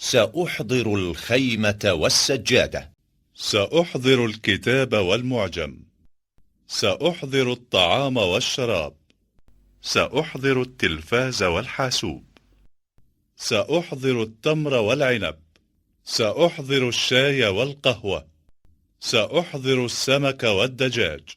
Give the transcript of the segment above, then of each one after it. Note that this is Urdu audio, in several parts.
سأحضر الخيمة والسجادة. سأحضر الكتاب والمعجم. سأحضر الطعام والشراب. سأحضر التلفاز والحاسوب. سأحضر التمر والعنب. سأحضر الشاي والقهوة. سأحضر السمك والدجاج.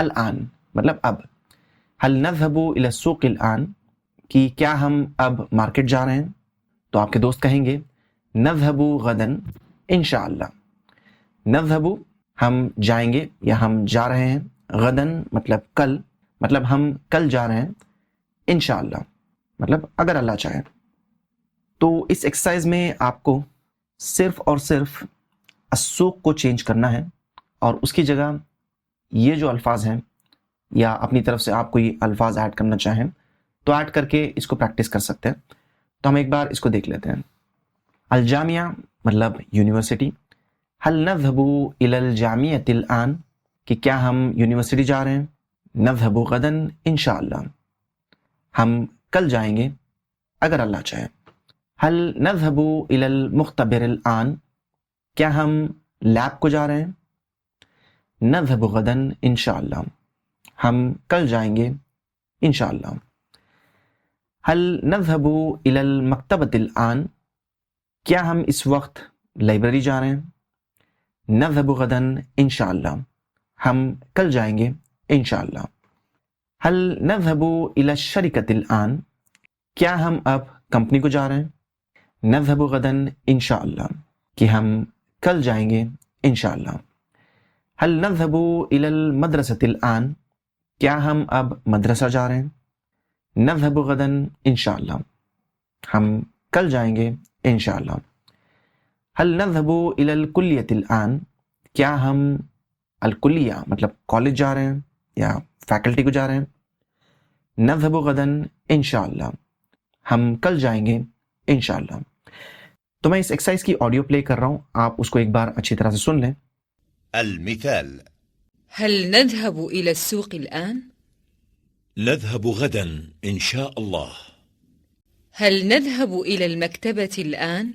الآن مطلب اب. هل نذهب إلى السوق الآن کہ کیا ہم اب مارکیٹ جا رہے ہیں؟ تو آپ کے دوست کہیں گے نذهب غدا انشاءاللہ. نذهب ہم جائیں گے یا ہم جا رہے ہیں، غدن مطلب کل، مطلب ہم کل جا رہے ہیں، انشاءاللہ مطلب اگر اللہ چاہے. تو اس ایکسرسائز میں آپ کو صرف اور صرف السوق کو چینج کرنا ہے اور اس کی جگہ یہ جو الفاظ ہیں یا اپنی طرف سے آپ کو یہ الفاظ ایڈ کرنا چاہیں تو ایڈ کر کے اس کو پریکٹس کر سکتے ہیں. تو ہم ایک بار اس کو دیکھ لیتے ہیں. الجامعہ مطلب یونیورسٹی. هل نذهب إلى الجامعة الآن کہ کیا ہم یونیورسٹی جا رہے ہیں؟ نذهب غدا انشاءاللہ ہم کل جائیں گے اگر اللہ چاہے. هل نذهب إلى المختبر الآن کیا ہم لیب کو جا رہے ہیں؟ نذهب غدا انشاءاللہ ہم کل جائیں گے انشاءاللہ. هل نذهب إلى المكتبة الآن کیا ہم اس وقت لائبریری جا رہے ہیں؟ نذهب غدا انشاءاللہ ہم کل جائیں گے انشاءاللہ. هل نذهب إلى الشركة الآن کیا ہم اب کمپنی کو جا رہے ہیں؟ نذهب غدا انشاءاللہ کہ ہم کل جائیں گے انشاءاللہ. هل نذهب إلى المدرسة الآن کیا ہم اب مدرسہ جا رہے ہیں؟ نذهب غدا انشاءاللہ ہم کل جائیں گے انشاءاللہ. هل نذهب إلى الكلية الآن کیا ہم الکلیہ مطلب کالج جا رہے ہیں یا فیکلٹی کو جا رہے ہیں؟ نذهب غدا انشاءاللہ ہم کل جائیں گے انشاءاللہ. تو میں اس ایکسرسائز کی آڈیو پلے کر رہا ہوں، آپ اس کو ایک بار اچھی طرح سے سن لیں. المثال: هل نذهب إلى السوق الآن؟ نذهب غدا إن شاء الله. هل نذهب إلى المكتبة الآن؟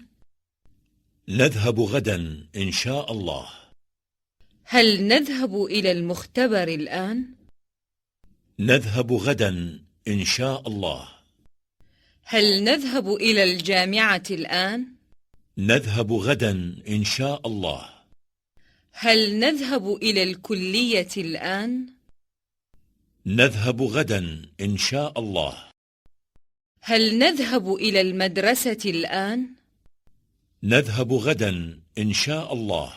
نذهب غدا إن شاء الله. هل نذهب إلى المختبر الآن؟ نذهب غدا إن شاء الله. هل نذهب إلى الجامعة الآن؟ نذهب غدا إن شاء الله. هل نذهب إلى الكلية الآن؟ نذهب غدا إن شاء الله. هل نذهب إلى المدرسة الآن؟ نذهب غدا إن شاء الله.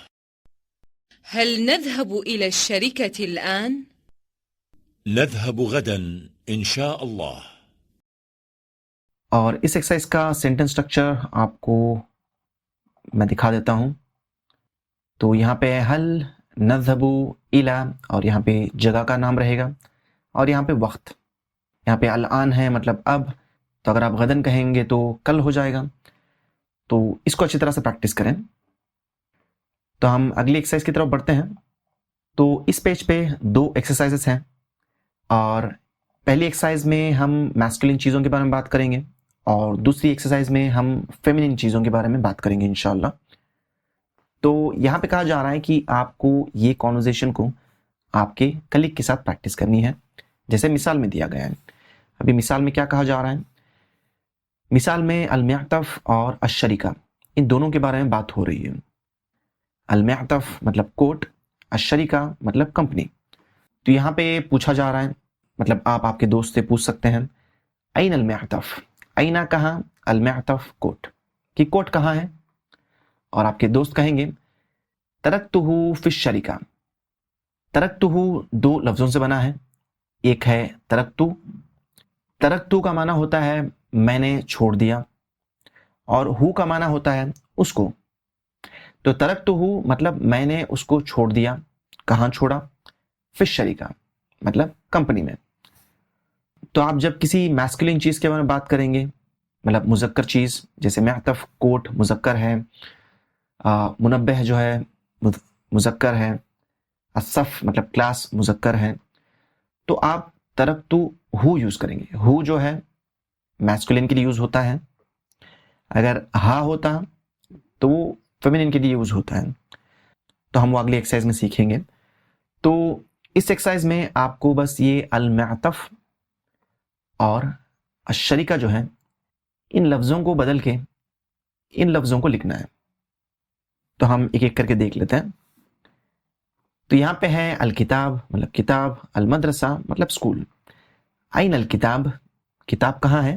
هل نذهب إلى الشركة الآن؟ نذهب غدا إن شاء الله. اور اس ایکسرسائز کا سینٹنس سٹرکچر آپ کو میں دکھا دیتا ہوں. تو یہاں پہ حل نذهب إلى اور یہاں پہ جگہ کا نام رہے گا اور یہاں پہ وقت. یہاں پہ الآن ہے مطلب اب، تو اگر آپ غدن کہیں گے تو کل ہو جائے گا. تو اس کو اچھی طرح سے پریکٹس کریں. تو ہم اگلی ایکسرسائز کی طرف بڑھتے ہیں. تو اس پیج پہ 2 ایکسرسائزز ہیں اور پہلی ایکسرسائز میں ہم میسکولین چیزوں کے بارے میں بات کریں گے اور دوسری ایکسرسائز میں ہم فیمینین چیزوں کے بارے میں بات کریں گے انشاءاللہ. تو یہاں پہ کہا جا رہا ہے کہ آپ کو یہ کانورزیشن کو آپ کے کلیگ کے ساتھ پریکٹس کرنی ہے جیسے مثال میں دیا گیا ہے. ابھی مثال میں کیا کہا جا رہا ہے؟ مثال میں المعطف اور الشریکہ ان دونوں کے بارے میں بات ہو رہی ہے. المعطف مطلب کوٹ، الشریکہ مطلب کمپنی. تو یہاں پہ پوچھا جا رہا ہے، مطلب آپ کے دوست سے پوچھ سکتے ہیں این المعطف، اینا کہاں، المعطف کوٹ کہ کوٹ کہاں ہے، اور آپ کے دوست کہیں گے ترکتہ فی الشریکہ. ترکتہ 2 لفظوں سے بنا ہے. ایک ہے ترکتو. ترکتو کا معنی ہوتا ہے میں نے چھوڑ دیا، اور ہو کا معنی ہوتا ہے اس کو. تو ترکتہ مطلب میں نے اس کو چھوڑ دیا. کہاں چھوڑا؟ فی الشریکہ مطلب کمپنی میں. تو آپ جب کسی میسکولین چیز کے بارے میں بات کریں گے، مطلب مذکر چیز، جیسے معطف کوٹ مذکر ہے، منبہ جو ہے مذکر ہے، الصف مطلب کلاس مذکر ہے، تو آپ ترکتو ہو یوز کریں گے. ہو جو ہے میسکولین کے لیے یوز ہوتا ہے، اگر ہا ہوتا تو وہ فیمینین کے لیے یوز ہوتا ہے. تو ہم وہ اگلی ایکسرسائز میں سیکھیں گے. تو اس ایکسرسائز میں آپ کو بس یہ المعطف اور الشریکہ جو ہے ان لفظوں کو بدل کے ان لفظوں کو لکھنا ہے. تو ہم ایک ایک کر کے دیکھ لیتے ہیں. تو یہاں پہ ہے الکتاب مطلب کتاب، المدرسہ مطلب اسکول. این الکتاب، کتاب کہاں ہے؟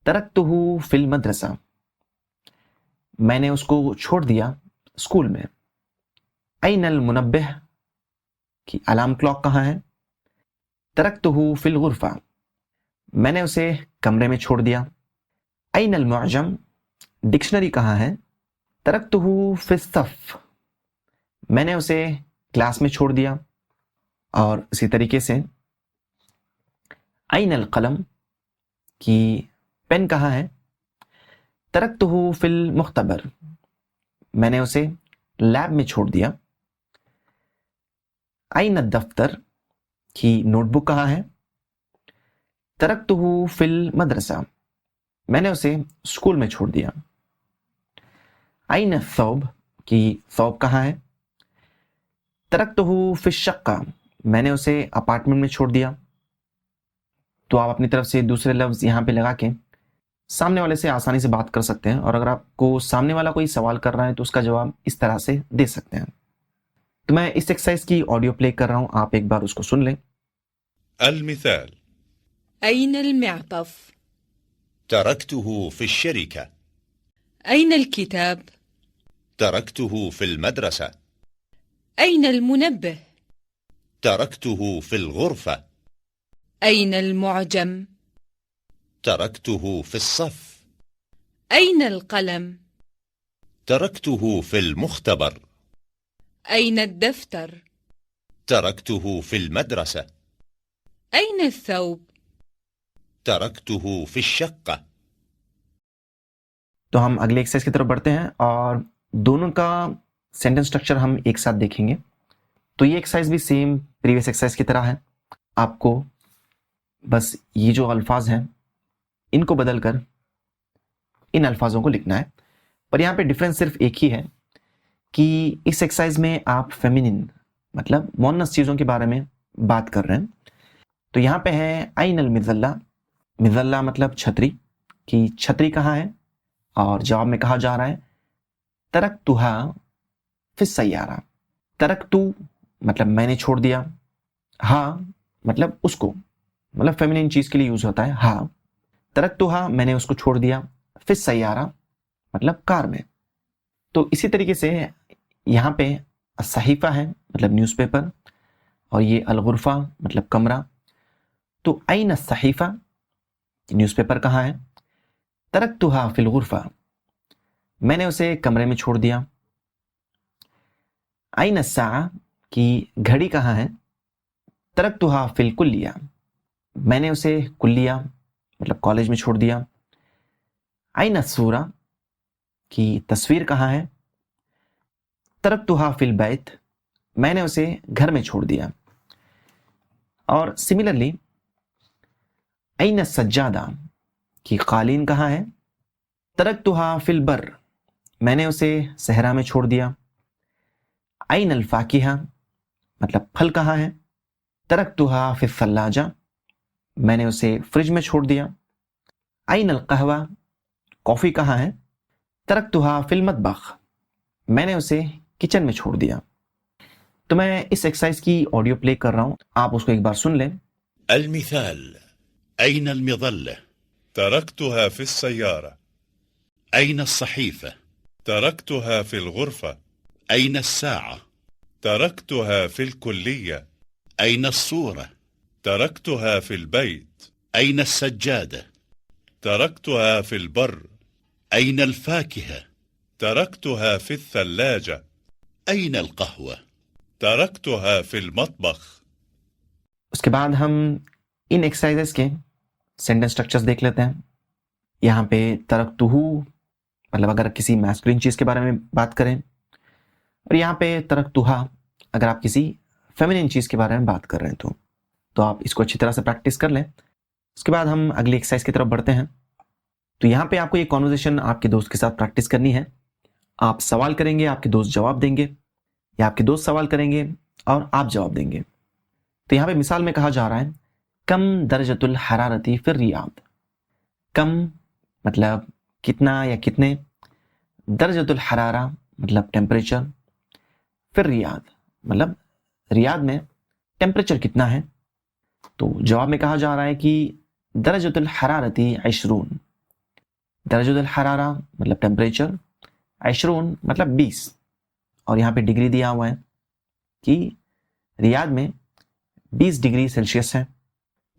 ترکتہ فی المدرسہ، میں نے اس کو چھوڑ دیا اسکول میں. این المنبہ، کی الارم کلاک کہاں ہے؟ ترکتہ فی الغرفہ، میں نے اسے کمرے میں چھوڑ دیا. این المعجم، ڈکشنری کہاں ہے؟ ترکتہ فی الصف، میں نے اسے کلاس میں چھوڑ دیا. اور اسی طریقے سے این القلم، کی پین کہاں ہے؟ ترکتہ فی المختبر، میں نے اسے لیب میں چھوڑ دیا. این الدفتر، کی نوٹ بک کہاں ہے؟ ترکتہ فی المدرسہ، میں نے اسے اسکول میں چھوڑ دیا. این الثوب، کی ثوب کہاں ہے؟ ترکتہ فی الشقہ، میں نے اسے اپارٹمنٹ میں چھوڑ دیا. تو آپ اپنی طرف سے دوسرے لفظ یہاں پہ لگا کے سامنے والے سے آسانی سے بات کر سکتے ہیں، اور اگر آپ کو سامنے والا کوئی سوال کر رہا ہے تو اس کا جواب اس طرح سے دے سکتے ہیں. تو میں اس ایکسرسائز کی آڈیو پلے کر رہا ہوں، آپ ایک بار اس کو سن لیں. المثال: أين المعطف؟ تركته في الشركة. أين الكتاب؟ تركته في المدرسة. أين المنبه؟ تركته في الغرفة. أين المعجم؟ تركته في الصف. أين القلم؟ تركته في المختبر. أين الدفتر؟ تركته في المدرسة. أين الثوب؟ تركته في الشقة. تو ہم اگلے ایکسرسائز کی طرف بڑھتے ہیں اور دونوں کا سینٹنس اسٹرکچر ہم ایک ساتھ دیکھیں گے. تو یہ ایکسرسائز بھی سیم پریویس ایکسرسائز کی طرح ہے. آپ کو بس یہ جو الفاظ ہیں ان کو بدل کر ان الفاظوں کو لکھنا ہے. پر یہاں پہ ڈفرینس صرف ایک ہی ہے کہ اس ایکسرسائز میں آپ فیمینن مطلب مؤنث چیزوں کے بارے میں بات کر رہے ہیں. تو یہاں پہ ہے این المظلہ، مظلہ مطلب چھتری، کہ چھتری کہاں ہے؟ اور جواب میں کہا جا رہا ہے ترکتھا فی السیارہ. ترکتو مطلب میں نے چھوڑ دیا، ہاں مطلب اس کو، مطلب فیمینن چیز کے لیے یوز ہوتا ہے ہاں. ترکتھا میں نے اس کو چھوڑ دیا، فی السیارہ مطلب کار میں. تو اسی طریقے سے یہاں پہ الصحیفہ ہے مطلب نیوز پیپر، اور یہ الغرفہ مطلب کمرہ. تو این الصحیفہ، نیوز پیپر کہاں ہے؟ ترکتھا فی الغرفہ، میں نے اسے کمرے میں چھوڑ دیا. این الساعہ، کی گھڑی کہاں ہے؟ ترکتھا فی الکلیہ، میں نے اسے کلیہ مطلب کالج میں چھوڑ دیا. این الصورہ، کی تصویر کہاں ہے؟ ترکتھا فی البیت، میں نے اسے گھر میں چھوڑ دیا. اور سملرلی این السجادہ، کی قالین کہاں ہے؟ ترکتھا فی البر، میں نے اسے صحرا میں چھوڑ دیا. این الفاکہہ مطلب پھل کہاں ہے؟ ترکتھا فی الثلاجہ، میں نے اسے فریج میں چھوڑ دیا. این القہوہ، کافی کہاں ہے؟ ترکتھا فی المطبخ، میں نے اسے کچن میں چھوڑ دیا. تو میں اس ایکسرسائز کی آڈیو پلے کر رہا ہوں، آپ اس کو ایک بار سن لیں. المثال: أين المظلة؟ تركتها في السيارة. أين الصحيفة؟ تركتها في الغرفة. أين الساعة؟ تركتها في الكلية. أين الصورة؟ تركتها في البيت. أين السجادة؟ تركتها في البر. أين الفاكهة؟ تركتها في الثلاجة. أين القهوة؟ تركتها في المطبخ. اس کے بعد ہم ان ایکسرسائزز کے سینٹنس اسٹرکچرز دیکھ لیتے ہیں. یہاں پہ ترکتہ مطلب اگر کسی میسکولین چیز کے بارے میں بات کریں، اور یہاں پہ ترکتھا اگر آپ کسی فیمینن چیز کے بارے میں بات کر رہے ہیں تو آپ اس کو اچھی طرح سے پریکٹس کر لیں. اس کے بعد ہم اگلی ایکسرسائز کی طرف بڑھتے ہیں. تو یہاں پہ آپ کو یہ کانورسیشن آپ کے دوست کے ساتھ پریکٹس کرنی ہے. آپ سوال کریں گے، آپ کے دوست جواب دیں گے، یا آپ کے دوست سوال کریں گے اور آپ جواب دیں گے. تو یہاں پہ مثال میں کہا جا رہا ہے کم درجۃ الحرارتی فی الریاض. کم مطلب کتنا یا کتنے، درجۃ الحرارہ مطلب ٹیمپریچر، فی الریاض مطلب ریاض میں ٹیمپریچر کتنا ہے؟ تو جواب میں کہا جا رہا ہے کہ درجۃ الحرارتی 20. درجۃ الحرارہ مطلب ٹیمپریچر، 20 مطلب 20، اور یہاں پہ ڈگری دیا ہوا ہے کہ ریاض میں 20 ڈگری سیلسیس ہے.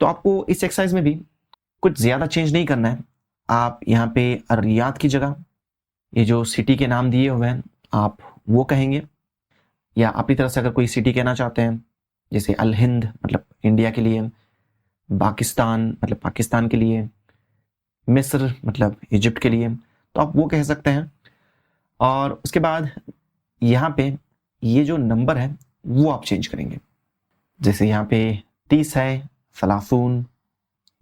تو آپ کو اس ایکسرسائز میں بھی کچھ زیادہ چینج نہیں کرنا ہے. آپ یہاں پہ الریاض کی جگہ یہ جو سٹی کے نام دیے ہوئے ہیں آپ وہ کہیں گے، یا اپنی طرف سے اگر کوئی سٹی کہنا چاہتے ہیں جیسے الہند مطلب انڈیا کے لیے، پاکستان مطلب پاکستان کے لیے، مصر مطلب ایجپٹ کے لیے، تو آپ وہ کہہ سکتے ہیں. اور اس کے بعد یہاں پہ یہ جو نمبر ہے وہ آپ چینج کریں گے. جیسے یہاں پہ 30 ہے 30،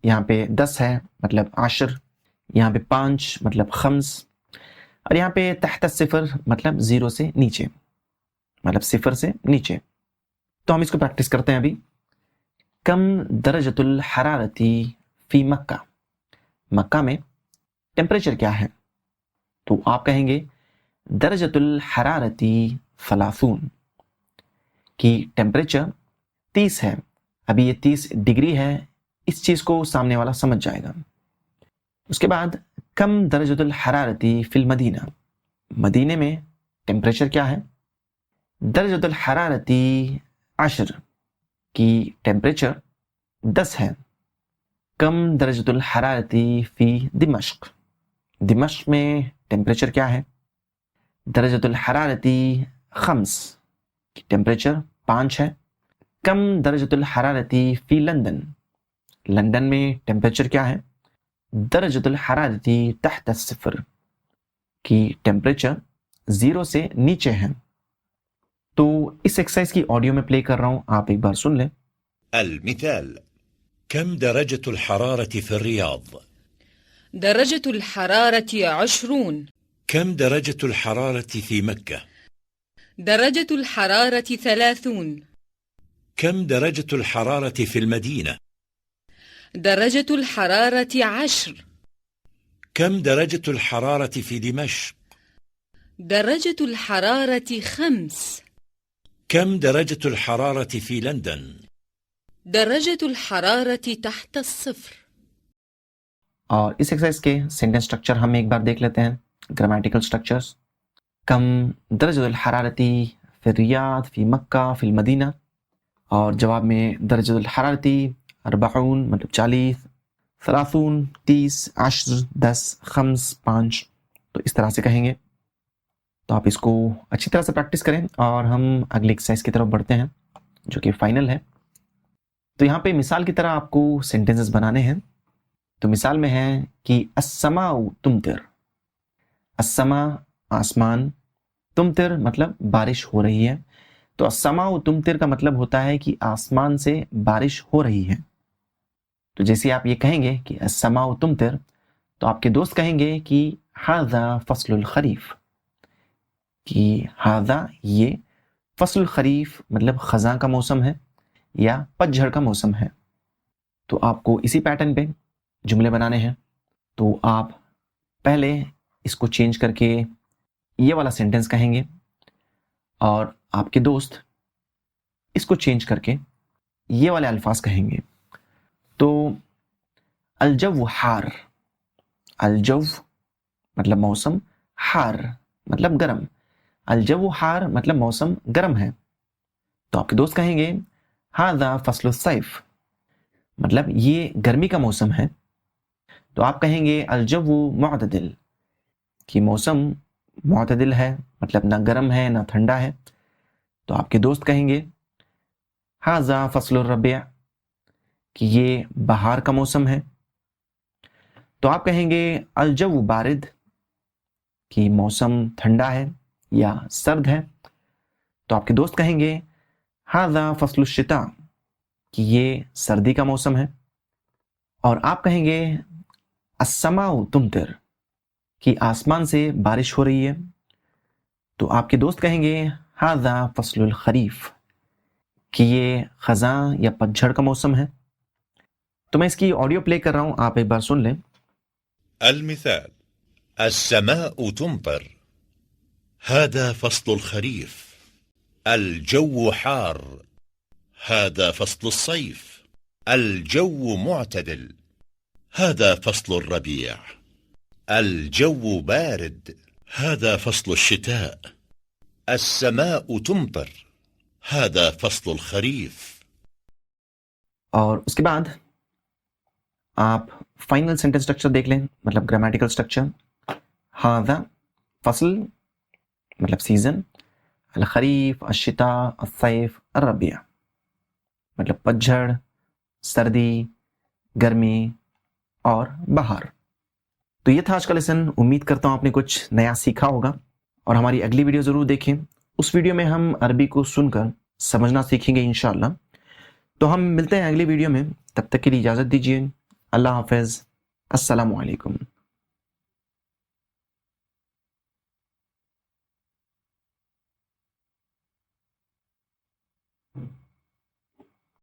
یہاں پہ 10 ہے مطلب 10، یہاں پہ 5 مطلب 5، اور یہاں پہ تحت الصفر مطلب 0 سے نیچے، مطلب 0 سے نیچے. تو ہم اس کو پریکٹس کرتے ہیں ابھی. کم درجۃ الحرارتی فی مکہ، مکہ میں ٹیمپریچر کیا ہے؟ تو آپ کہیں گے درجۃ الحرارتی 30، کہ ٹیمپریچر 30 ہے. ابھی یہ 30 ڈگری ہے، اس چیز کو سامنے والا سمجھ جائے گا. اس کے بعد کم درجۃ الحرارتی فی المدینہ، مدینے میں ٹیمپریچر کیا ہے؟ درجۃ الحرارتی 10، کی ٹیمپریچر 10 ہے. کم درجۃ الحرارتی فی دمشق، دمشق میں ٹیمپریچر کیا ہے؟ درجۃ الحرارتی 5، کی ٹیمپریچر 5 ہے. کم درجۃ الحرارتی فی لندن، لندن میں ٹیمپریچر کیا ہے؟ درجۃ الحرارتی تحت الصفر، کی ٹیمپریچر 0 سے نیچے ہے. تو اس ایکسرسائز کی آڈیو میں پلے کر رہا ہوں، آپ ایک بار سن لیں. المثال: كم درجة الحرارة في الرياض؟ درجة الحرارة 20. كم درجة الحرارة في مكة؟ درجة الحرارة 30. كم درجة الحرارة في المدينة؟ درجة الحرارة 10. كم درجة الحرارة في دمشق؟ درجة الحرارة 5. كم درجة الحرارة في لندن؟ درجة الحرارة تحت الصفر. اور اس ایکسرسائز کے سینٹنس سٹرکچر ہم ایک بار دیکھ لیتے ہیں. گرامیٹیکل سٹرکچرز: کم درجۃ الحرارتی فی الریاض فی مکہ فی المدینہ، اور جواب میں درجۃ الحرارتی 40 مطلب 40، 30 30، 10 10، 5 5، تو اس طرح سے کہیں گے. تو آپ اس کو اچھی طرح سے پریکٹس کریں اور ہم اگلی ایکسرسائز کی طرف بڑھتے ہیں جو کہ فائنل ہے. تو یہاں پہ مثال کی طرح آپ کو سینٹینسز بنانے ہیں. تو مثال میں ہے کہ السماء تمطر، السماء آسمان، تمطر مطلب بارش ہو رہی ہے. تو السماء تمطر کا مطلب ہوتا ہے کہ آسمان سے بارش ہو رہی ہے. تو جیسے آپ یہ کہیں گے کہ السماء تمطر، تو آپ کے دوست کہیں گے کہ ھذا فصل الخریف، کہ ھذا یہ فصل الخریف مطلب خزاں کا موسم ہے یا پتجھڑ کا موسم ہے. تو آپ کو اسی پیٹرن پہ جملے بنانے ہیں. تو آپ پہلے اس کو چینج کر کے یہ والا سینٹنس کہیں گے، اور آپ کے دوست اس کو چینج کر کے یہ والے الفاظ کہیں گے. تو الجو حار، الجو مطلب موسم، حار مطلب گرم، الجو حار مطلب موسم گرم ہے. تو آپ کے دوست کہیں گے ھذا فصل الصیف، مطلب یہ گرمی کا موسم ہے. تو آپ کہیں گے الجو معتدل، کہ موسم معتدل ہے مطلب نہ گرم ہے نہ ٹھنڈا ہے. تو آپ کے دوست کہیں گے ھذا فصل الربیع، کہ یہ بہار کا موسم ہے. تو آپ کہیں گے الجو بارد، کہ موسم ٹھنڈا ہے یا سرد ہے. تو آپ کے دوست کہیں گے ھذا فصل الشتاء، کہ یہ سردی کا موسم ہے. اور آپ کہیں گے السماء تمطر، کہ آسمان سے بارش ہو رہی ہے. تو آپ کے دوست کہیں گے ھذا فصل الخریف، کہ یہ خزاں یا پتجھڑ کا موسم ہے. تو میں اس کی آڈیو پلے کر رہا ہوں، آپ ایک بار سن لیں. المثال: السماء تمطر. هذا فصل الخريف. الجو حار. هذا فصل الصيف. الجو معتدل. هذا فصل الربيع. الجو بارد. هذا فصل الشتاء. السماء تمطر. هذا فصل الخريف. اور اس کے بعد آپ فائنل سینٹنس اسٹرکچر دیکھ لیں، مطلب گرامیٹیکل اسٹرکچر. ہاذا فصل مطلب سیزن، الخریف، الشتاء، الصیف، الربیع مطلب پتجھڑ، سردی، گرمی اور بہار. تو یہ تھا آج کا لیسن. امید کرتا ہوں آپ نے کچھ نیا سیکھا ہوگا، اور ہماری اگلی ویڈیو ضرور دیکھیں. اس ویڈیو میں ہم عربی کو سن کر سمجھنا سیکھیں گے انشاءاللہ. تو ہم ملتے ہیں اگلی ویڈیو میں، تب تک کے لیے اجازت دیجیے. اللہ حافظ. السلام علیکم.